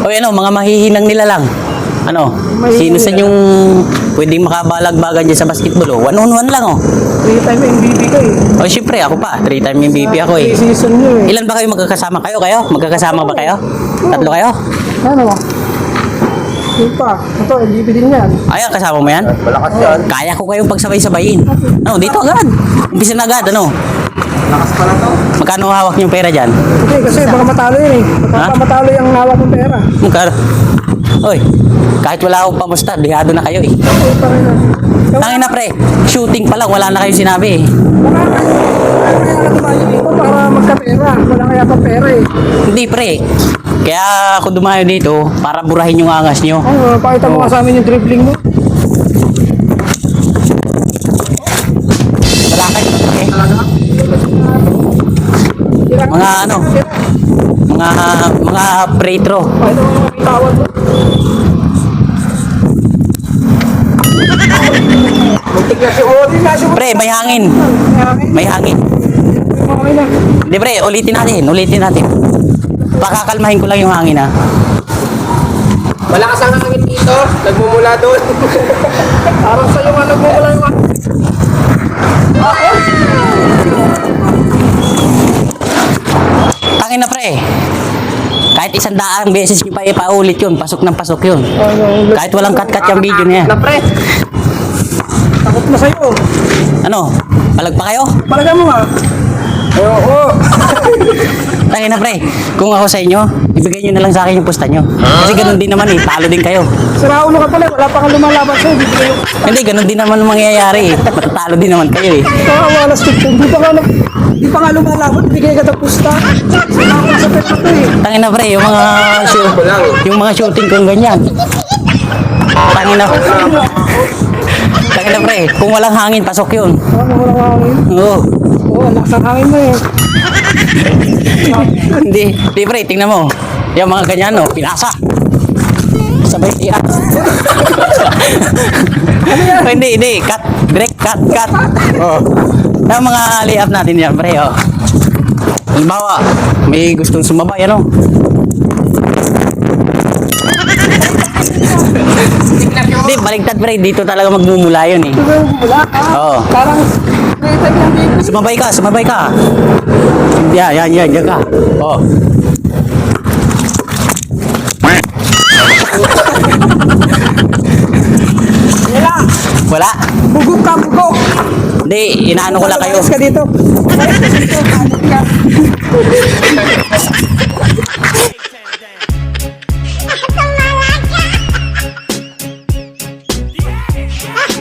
O ano, mga mahihinang nila lang. Ano, sino sa yung pwedeng makabalagbagan dyan sa basketball? 1-on-1 lang, oh. 3-time MVP ka eh. O, syempre, ako pa. 3-time MVP ako, eh. 3 season nyo eh. Ilan ba kayo magkakasama? Kayo? Magkakasama ba kayo? Tatlo kayo? Ano? Yun pa. Ito, MVP din yan. Ay, kasama mo yan? Malakas yan. Kaya ko kayong pagsabay-sabayin. Ano, dito agad. Umpisa na agad, ano? Lakas pala to. Magkano hawak niyong pera dyan? Okay, kasi baka matalo yun eh. Baka matalo yung hawak ng pera. Magkano? Oy, kahit wala akong pamusta, dihado na kayo, eh. Okay, pa rin na. Tangin na, pre. Shooting pa lang, wala na kayong sinabi, eh. Kaya ka tumayo dito para magkapera. Wala kaya pa pera eh. Hindi, pre. Kaya ako dumayo dito para burahin yung angas nyo. Oh, pakita mo nga sa amin yung dribbling mo. Wala kayo. Okay. Mga ano, mga free throw. Pakita mo mga tawad mo. Muntik na si Odi na siya. Pre, may hangin. May hangin. Okay na. Hindi, pre, ulitin natin. Pakakalmahin ko lang yung hangin, ha. Malakas ang hangin dito. Nagmumula doon. Parang sa'yo nga nagmumula yung Tangin na, pre. Kahit 100 beses nyo pa ipaulit yun, pasok ng pasok yun. Kahit walang cut-cut yung video niya. Na pre. Takot na sa'yo. Ano? Palag pa kayo? Palagay mo nga. Oo. Tangin na, pre. Kung ako sa inyo, ibigay nyo na lang sa akin yung pusta nyo. Kasi ganun din naman, eh. Talo din kayo. Sira ulo ka pala. Wala pa kang lumalaban sa'yo. Bibigay yung... Hindi, ganun din naman ang mangyayari, eh. Matatalo din naman kayo, eh. Kawawa na stick. Di pa nga lumalaban. Bigay ka ng pusta. Sira ulo sa pet ito eh. Tangin na, pre. Yung mga shooting kong ganyan. Tangin na. Tangin na, pre. Kung walang hangin, pasok yun. Walang hangin. Oo. Oo, lakas ang hangin mo eh. Hindi, pre. Tingnan mo. Yung mga ganyan, no. Pinasa. Sabay iyan. Hindi. Cut. Direct cut. Oo. Yung mga layup natin yan, pre. Oh. Halimbawa, may gustong sumabay, ano? Hindi, baligtad, pre. Dito talaga magmumula yun, eh. Wala ka. Oo. Parang... Sumabay ka. Yan ka. Oh. Wala. Bugok ka, bugok. Hindi, inaano ko lang kayo. Alis ka dito. Alis ka dito. Alis ka.